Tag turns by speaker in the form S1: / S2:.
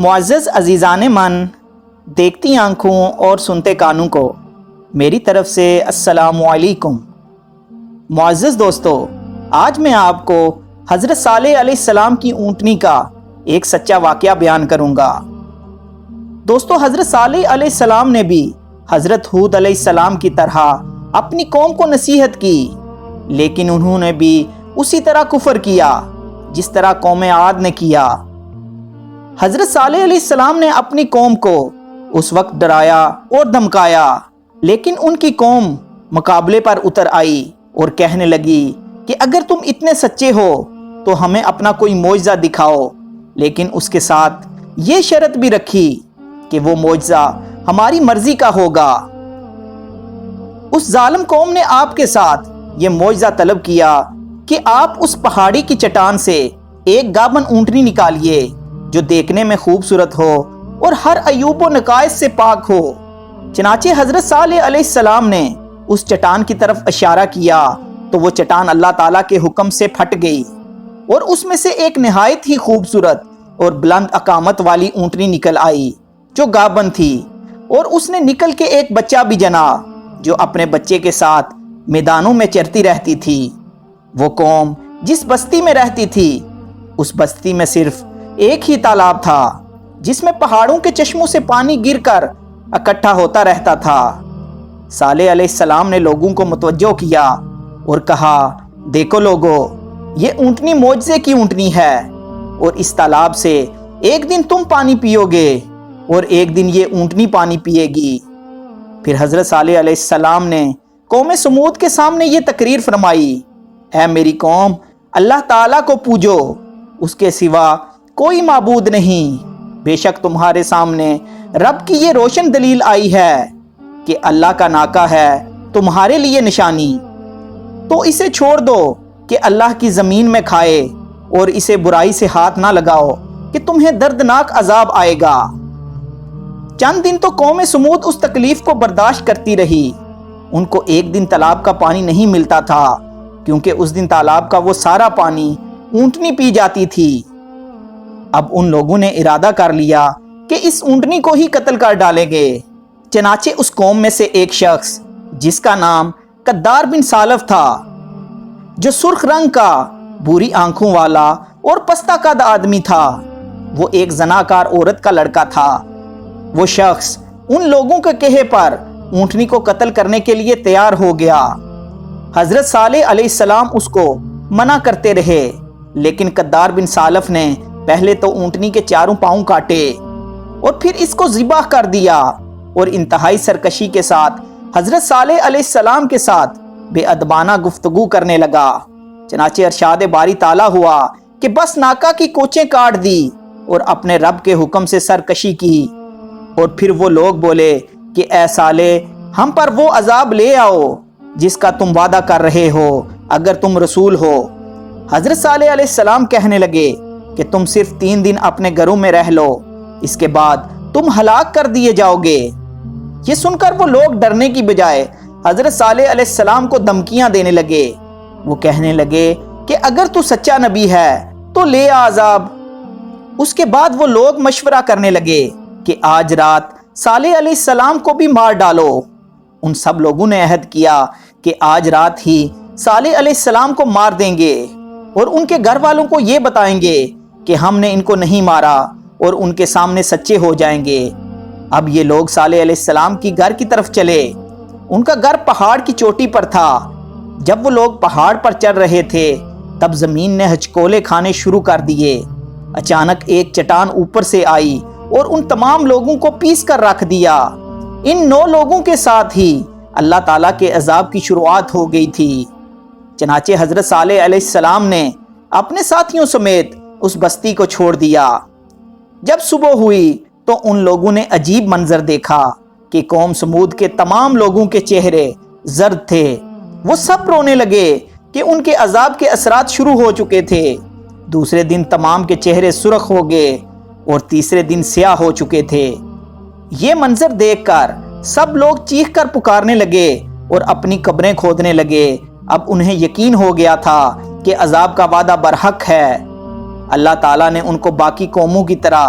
S1: معزز عزیزان من، دیکھتی آنکھوں اور سنتے کانوں کو میری طرف سے السلام علیکم۔ معزز دوستو، آج میں آپ کو حضرت صالح علیہ السلام کی اونٹنی کا ایک سچا واقعہ بیان کروں گا۔ دوستو، حضرت صالح علیہ السلام نے بھی حضرت ہود علیہ السلام کی طرح اپنی قوم کو نصیحت کی، لیکن انہوں نے بھی اسی طرح کفر کیا جس طرح قوم عاد نے کیا۔ حضرت صالح علیہ السلام نے اپنی قوم کو اس وقت ڈرایا اور دھمکایا، لیکن ان کی قوم مقابلے پر اتر آئی اور کہنے لگی کہ اگر تم اتنے سچے ہو تو ہمیں اپنا کوئی معجزہ دکھاؤ، لیکن اس کے ساتھ یہ شرط بھی رکھی کہ وہ معجزہ ہماری مرضی کا ہوگا۔ اس ظالم قوم نے آپ کے ساتھ یہ معجزہ طلب کیا کہ آپ اس پہاڑی کی چٹان سے ایک گابن اونٹنی نکالیے جو دیکھنے میں خوبصورت ہو اور ہر عیوب و نقائص سے پاک ہو۔ چنانچہ حضرت صالح علیہ السلام نے اس چٹان کی طرف اشارہ کیا تو وہ چٹان اللہ تعالیٰ کے حکم سے پھٹ گئی اور اس میں سے ایک نہایت ہی خوبصورت اور بلند اقامت والی اونٹنی نکل آئی جو گابن تھی، اور اس نے نکل کے ایک بچہ بھی جنا جو اپنے بچے کے ساتھ میدانوں میں چرتی رہتی تھی۔ وہ قوم جس بستی میں رہتی تھی، اس بستی میں صرف ایک ہی تالاب تھا جس میں پہاڑوں کے چشموں سے پانی گر کر اکٹھا ہوتا رہتا تھا۔ صالح علیہ السلام نے لوگوں کو متوجہ کیا اور کہا، دیکھو لوگو، یہ اونٹنی معجزے کی اونٹنی ہے، اور اس تالاب سے ایک دن تم پانی پیو گے اور ایک دن یہ اونٹنی پانی پیے گی۔ پھر حضرت صالح علیہ السلام نے قوم سمود کے سامنے یہ تقریر فرمائی، اے میری قوم، اللہ تعالیٰ کو پوجو، اس کے سوا کوئی معبود نہیں۔ بے شک تمہارے سامنے رب کی یہ روشن دلیل آئی ہے کہ اللہ کا ناکا ہے تمہارے لیے نشانی، تو اسے چھوڑ دو کہ اللہ کی زمین میں کھائے، اور اسے برائی سے ہاتھ نہ لگاؤ کہ تمہیں دردناک عذاب آئے گا۔ چند دن تو قوم سمود اس تکلیف کو برداشت کرتی رہی۔ ان کو ایک دن تالاب کا پانی نہیں ملتا تھا، کیونکہ اس دن تالاب کا وہ سارا پانی اونٹنی پی جاتی تھی۔ اب ان لوگوں نے ارادہ کر لیا کہ اس اونٹنی کو ہی قتل کر ڈالیں گے۔ چنانچہ اس قوم میں سے ایک شخص جس کا نام قدار بن سالف تھا، جو سرخ رنگ کا، بری آنکھوں والا اور پستہ قد آدمی تھا، وہ ایک زناکار عورت کا لڑکا تھا۔ وہ شخص ان لوگوں کے کہے پر اونٹنی کو قتل کرنے کے لیے تیار ہو گیا۔ حضرت صالح علیہ السلام اس کو منع کرتے رہے، لیکن قدار بن سالف نے پہلے تو اونٹنی کے چاروں پاؤں کاٹے اور پھر اس کو ذبح کر دیا، اور انتہائی سرکشی کے ساتھ حضرت صالح علیہ السلام کے ساتھ بے ادبانہ گفتگو کرنے لگا۔ چنانچہ ارشاد باری تعالیٰ ہوا کہ بس ناکا کی کوچیں کاٹ دی اور اپنے رب کے حکم سے سرکشی کی، اور پھر وہ لوگ بولے کہ اے صالح، ہم پر وہ عذاب لے آؤ جس کا تم وعدہ کر رہے ہو اگر تم رسول ہو۔ حضرت صالح علیہ السلام کہنے لگے کہ تم صرف 3 دن اپنے گھروں میں رہ لو، اس کے بعد تم ہلاک کر دیے جاؤ گے۔ یہ سن کر وہ لوگ ڈرنے کی بجائے حضرت صالح علیہ السلام کو دھمکیاں دینے لگے۔ وہ کہنے لگے کہ اگر تو سچا نبی ہے تو لے آ عذاب۔ اس کے بعد وہ لوگ مشورہ کرنے لگے کہ آج رات صالح علیہ السلام کو بھی مار ڈالو۔ ان سب لوگوں نے عہد کیا کہ آج رات ہی صالح علیہ السلام کو مار دیں گے، اور ان کے گھر والوں کو یہ بتائیں گے کہ ہم نے ان کو نہیں مارا، اور ان کے سامنے سچے ہو جائیں گے۔ اب یہ لوگ صالح علیہ السلام کی گھر کی طرف چلے۔ ان کا گھر پہاڑ کی چوٹی پر تھا۔ جب وہ لوگ پہاڑ پر چڑھ رہے تھے تب زمین نے ہچکولے کھانے شروع کر دیے۔ اچانک ایک چٹان اوپر سے آئی اور ان تمام لوگوں کو پیس کر رکھ دیا۔ ان 9 لوگوں کے ساتھ ہی اللہ تعالیٰ کے عذاب کی شروعات ہو گئی تھی۔ چنانچہ حضرت صالح علیہ السلام نے اپنے ساتھیوں سمیت اس بستی کو چھوڑ دیا۔ جب صبح ہوئی تو ان لوگوں نے عجیب منظر دیکھا کہ قوم سمود کے تمام لوگوں کے چہرے زرد تھے۔ وہ سب رونے لگے کہ ان کے عذاب کے اثرات شروع ہو چکے تھے۔ دوسرے دن تمام کے چہرے سرخ ہو گئے اور تیسرے دن سیاہ ہو چکے تھے۔ یہ منظر دیکھ کر سب لوگ چیخ کر پکارنے لگے اور اپنی قبریں کھودنے لگے۔ اب انہیں یقین ہو گیا تھا کہ عذاب کا وعدہ برحق ہے۔ اللہ تعالیٰ نے ان کو باقی قوموں کی طرح